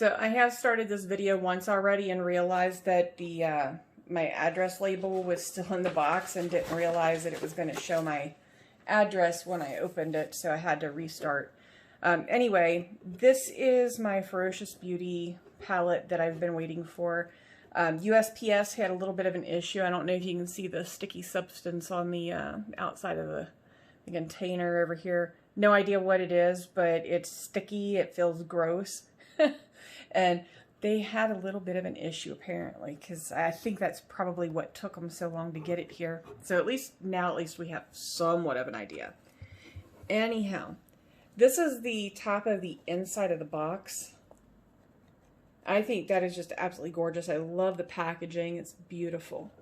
So I have started this video once already and realized that the my address label was still in the box and didn't realize that it was going to show my address when I opened it, so I had to restart. Anyway, this is my Ferocious Beauty palette that I've been waiting for. USPS had a little bit of an issue. I don't know if you can see the sticky substance on the outside of the container over here. No idea what it is, but it's sticky. It feels gross. And they had a little bit of an issue apparently, because I think that's probably what took them so long to get it here. So at least we have somewhat of an idea. Anyhow, this is the top of the inside of the box. I think that is just absolutely gorgeous. I love the packaging. It's beautiful.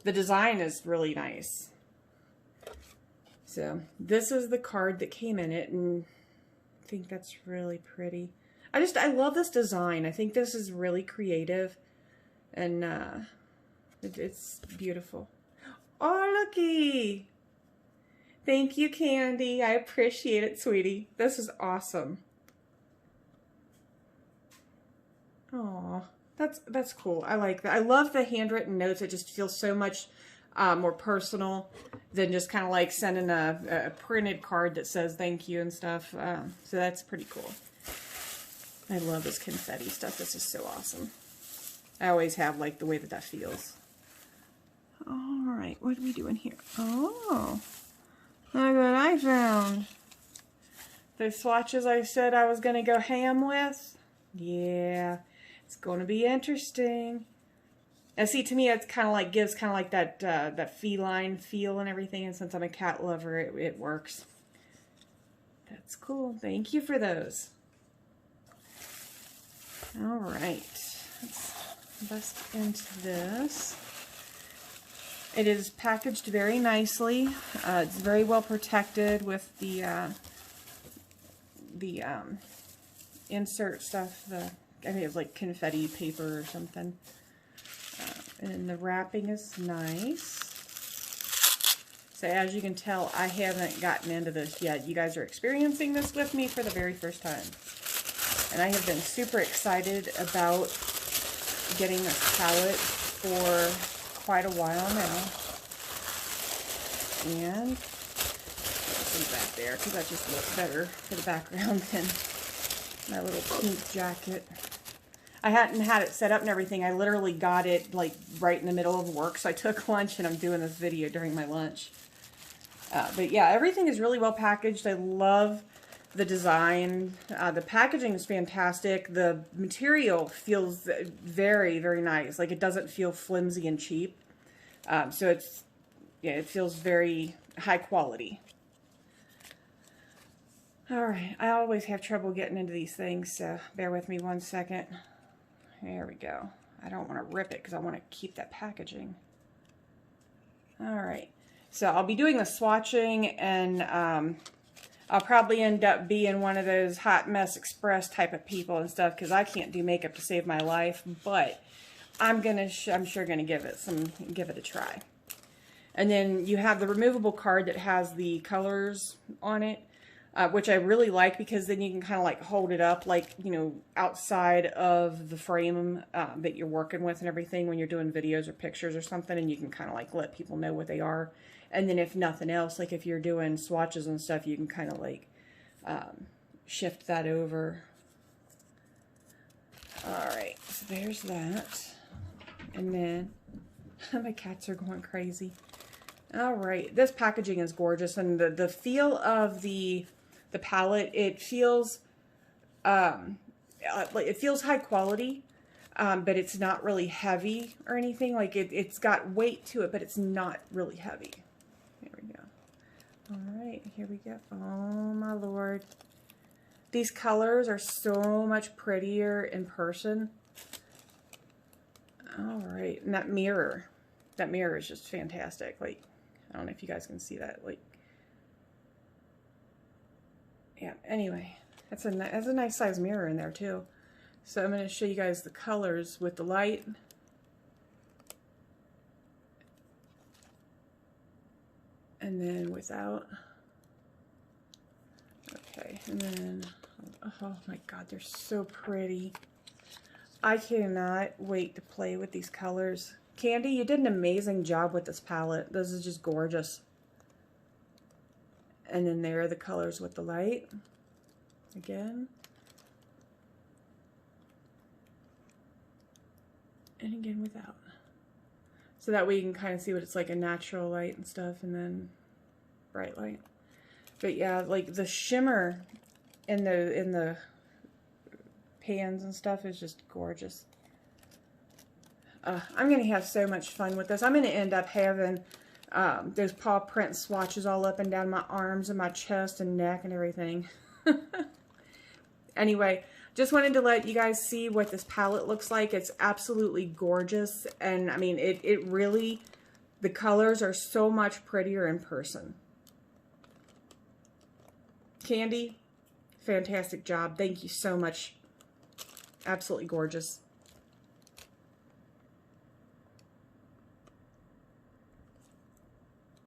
The design is really nice. So this is the card that came in it, and I think that's really pretty. I love this design. I think this is really creative, and it's beautiful. Oh, looky! Thank you, Candy. I appreciate it, sweetie. This is awesome. Oh, that's cool. I like that. I love the handwritten notes. It just feels so much more personal than just kind of like sending a printed card that says thank you and stuff. So that's pretty cool. I love this confetti stuff. This is so awesome. I always have like the way that feels. All right, what are we doing here? Oh, look what I found. Those swatches I said I was going to go ham with. Yeah, it's going to be interesting. And see, to me, it's kind of like gives kind of like that feline feel and everything. And since I'm a cat lover, it works. That's cool. Thank you for those. All right, let's bust into this. It is packaged very nicely. It's very well protected with the insert stuff. I think it's like confetti paper or something. And the wrapping is nice. So as you can tell, I haven't gotten into this yet. You guys are experiencing this with me for the very first time. And I have been super excited about getting this palette for quite a while now. And let's leave that there because that just looks better for the background than my little pink jacket. I hadn't had it set up and everything. I literally got it like right in the middle of work. So I took lunch and I'm doing this video during my lunch. But yeah, everything is really well packaged. I love the design. The packaging is fantastic. The material feels very, very nice. Like it doesn't feel flimsy and cheap. So it feels very high quality. All right, I always have trouble getting into these things, so bear with me one second. There we go. I don't want to rip it because I want to keep that packaging. All right, so I'll be doing the swatching, and I'll probably end up being one of those Hot Mess Express type of people and stuff because I can't do makeup to save my life, but I'm sure gonna give it a try. And then you have the removable card that has the colors on it, which I really like because then you can kind of like hold it up like, you know, outside of the frame that you're working with and everything when you're doing videos or pictures or something, and you can kind of like let people know what they are. And then if nothing else, like if you're doing swatches and stuff, you can kind of like shift that over. All right, so there's that. And then my cats are going crazy. All right, this packaging is gorgeous, and the feel of the palette, it feels like it feels high quality, but it's not really heavy or anything. Like it's got weight to it, but it's not really heavy. There we go. All right, here we go. Oh my Lord, these colors are so much prettier in person. All right, and that mirror is just fantastic. Like, I don't know if you guys can see that. Like, yeah. Anyway, that's a nice size mirror in there too. So I'm going to show you guys the colors with the light. And then without. Okay, and then Oh my God, they're so pretty. I cannot wait to play with these colors. Candy, you did an amazing job with this palette. This is just gorgeous. And then there are the colors with the light. Again. And again without. So that way you can kind of see what it's like a natural light and stuff, and then bright light. But yeah, like the shimmer in the pans and stuff is just gorgeous. I'm going to have so much fun with this. I'm going to end up having those paw print swatches all up and down my arms and my chest and neck and everything. Anyway, just wanted to let you guys see what this palette looks like. It's absolutely gorgeous. And I mean, it really, the colors are so much prettier in person. Candy, fantastic job. Thank you so much. Absolutely gorgeous.